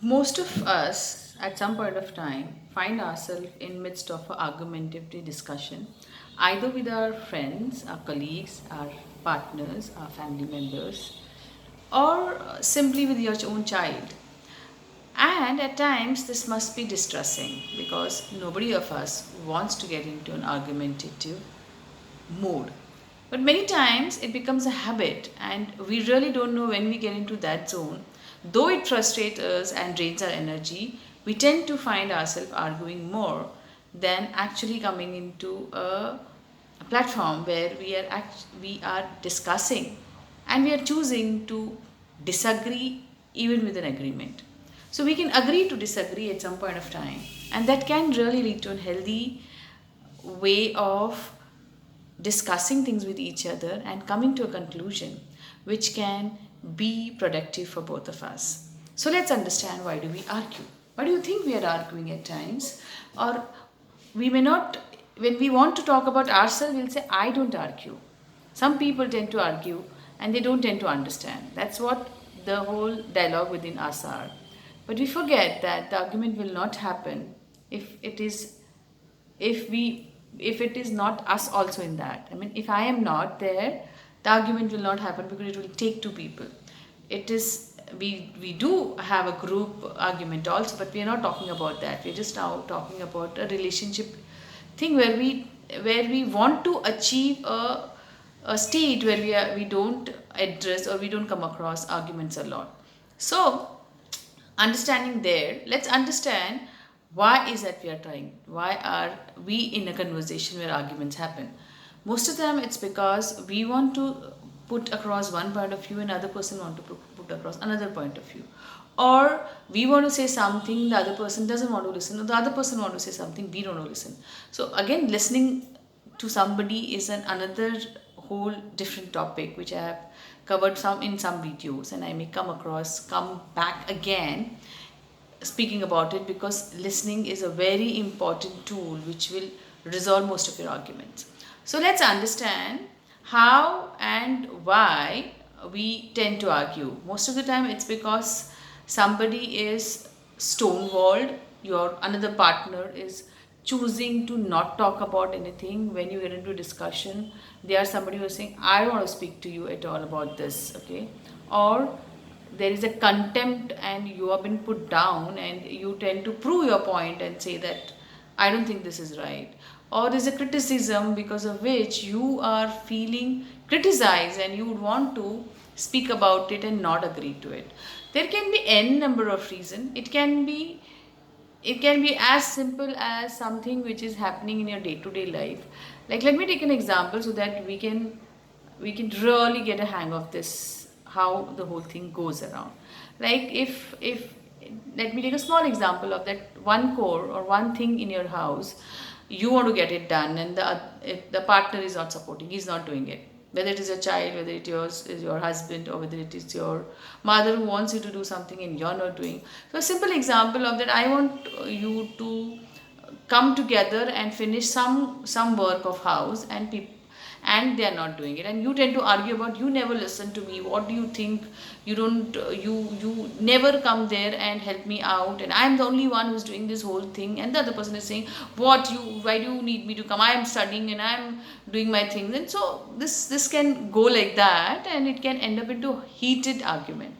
Most of us at some point of time find ourselves in midst of an argumentative discussion, either with our friends, our colleagues, our partners, our family members, or simply with your own child. And at times this must be distressing because nobody of us wants to get into an argumentative mode. But many times it becomes a habit, and we really don't know when we get into that zone. Though it frustrates us and drains our energy, we tend to find ourselves arguing more than actually coming into a platform where we are discussing and we are choosing to disagree even with an agreement. So we can agree to disagree at some point of time, and that can really lead to a healthy way of discussing things with each other and coming to a conclusion which can be productive for both of us. So let's understand, why do we argue? Why do you think we are arguing at times? Or we may not, when we want to talk about ourselves, we'll say, I don't argue. Some people tend to argue and they don't tend to understand. That's what the whole dialogue within us are. But we forget that the argument will not happen if it is if we if it is not us also in that. I mean, if I am not there, the argument will not happen because it will take two people. It is, we do have a group argument also, but we are not talking about that. We're just now talking about a relationship thing where we want to achieve a state where we don't address or we don't come across arguments a lot. So understanding there, let's understand why is that we are trying, why are we in a conversation where arguments happen. Most of the time it's because we want to put across one point of view and other person want to put across another point of view, or we want to say something the other person doesn't want to listen, or the other person want to say something we don't want to listen. So again, listening to somebody is another whole different topic which I have covered some in some videos, and I may come back again speaking about it, because listening is a very important tool which will resolve most of your arguments. So let's understand how and why we tend to argue. Most of the time it's because somebody is stonewalled, your another partner is choosing to not talk about anything. When you get into a discussion, they are somebody who is saying, I don't want to speak to you at all about this, okay? Or there is a contempt and you have been put down and you tend to prove your point and say that I don't think this is right. Or there's a criticism because of which you are feeling criticized and you would want to speak about it and not agree to it. There can be n number of reasons. It can be as simple as something which is happening in your day-to-day life. Like, let me take an example so that we can really get a hang of this, how the whole thing goes around. Like, if let me take a small example of that one core or one thing in your house. You want to get it done, and if the partner is not supporting, he's not doing it, whether it is your child, whether it is your husband, or whether it is your mother who wants you to do something and you're not doing. So a simple example of that, I want you to come together and finish some work of house, and people, and they are not doing it, and you tend to argue about, you never listen to me, what do you think, you don't you never come there and help me out, and I am the only one who's doing this whole thing. And the other person is saying, why do you need me to come, I am studying and I am doing my things. And so this can go like that, and it can end up into heated argument.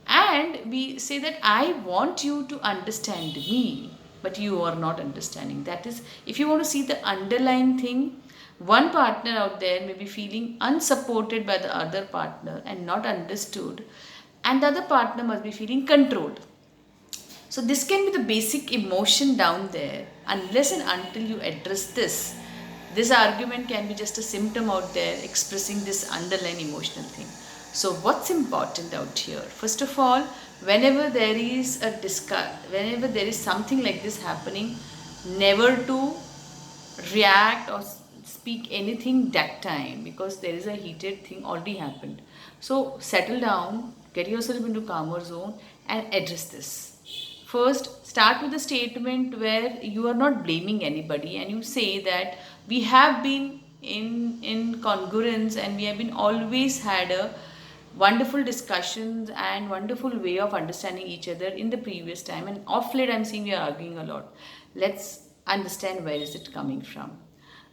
And we say that I want you to understand me, but you are not understanding. That is, if you want to see the underlying thing, one partner out there may be feeling unsupported by the other partner and not understood, and the other partner must be feeling controlled. So this can be the basic emotion down there. Unless and until you address this argument can be just a symptom out there expressing this underlying emotional thing. So what's important out here? First of all, whenever there is something like this happening, never to react or speak anything that time, because there is a heated thing already happened. So settle down, get yourself into calmer zone and address this. First, start with a statement where you are not blaming anybody, and you say that we have been in congruence and we have been always had a wonderful discussions and wonderful way of understanding each other in the previous time, and off late I'm seeing we are arguing a lot. Let's understand where is it coming from.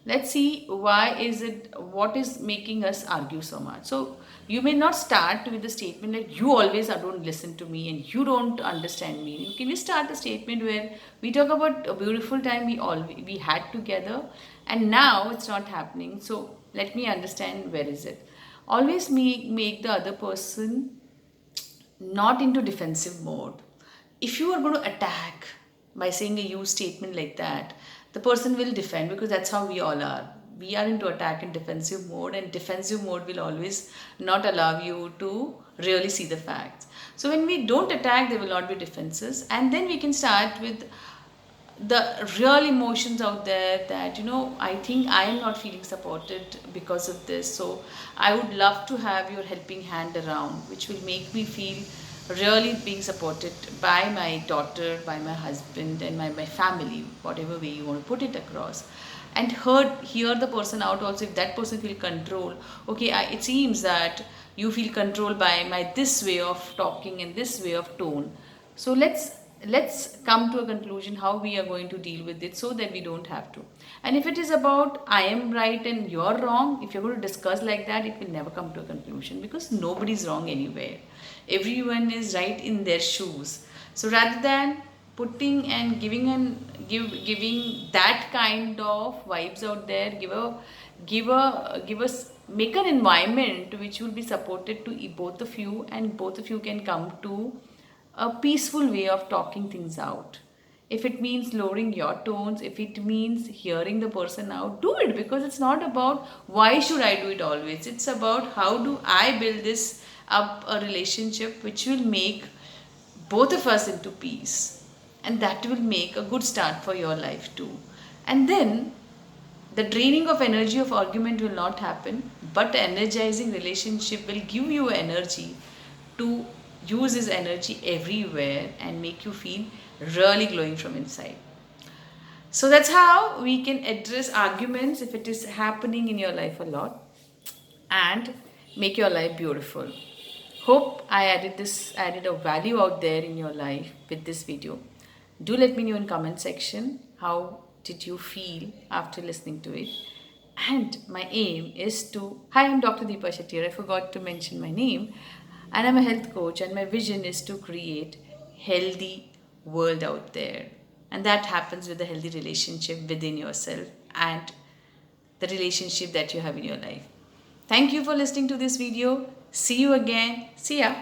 Let's see why is it, what is making us argue so much. So you may not start with the statement like you always don't listen to me and you don't understand me. Can we start a statement where we talk about a beautiful time we had together, and now it's not happening. So let me understand where is it. Always make the other person not into defensive mode. If you are going to attack by saying a you statement like that, the person will defend, because that's how we all are. We are into attack and defensive mode, and defensive mode will always not allow you to really see the facts. So when we don't attack, there will not be defenses, and then we can start with the real emotions out there, that I think I am not feeling supported because of this, so I would love to have your helping hand around, which will make me feel really being supported by my daughter, by my husband, and my family, whatever way you want to put it across. And hear the person out also. If that person feel control, okay, it seems that you feel controlled by my this way of talking and this way of tone, so let's come to a conclusion how we are going to deal with it, so that we don't have to. And if it is about I am right and you're wrong, if you're going to discuss like that, it will never come to a conclusion, because nobody's wrong anywhere. Everyone is right in their shoes. So rather than putting and giving that kind of vibes out there, give us make an environment which will be supported to both of you, and both of you can come to a peaceful way of talking things out. If it means lowering your tones, if it means hearing the person out, do it, because it's not about why should I do it always. It's about how do I build this up a relationship which will make both of us into peace, and that will make a good start for your life too. And then the draining of energy of argument will not happen, but the energizing relationship will give you energy to use his energy everywhere and make you feel really glowing from inside. So that's how we can address arguments if it is happening in your life a lot, and make your life beautiful. Hope I added a value out there in your life with this video. Do let me know in comment section how did you feel after listening to it. And my aim is to, hi, I'm Dr. Deepa Shetty. I forgot to mention my name. And I'm a health coach, and my vision is to create healthy world out there. And that happens with a healthy relationship within yourself and the relationship that you have in your life. Thank you for listening to this video. See you again. See ya.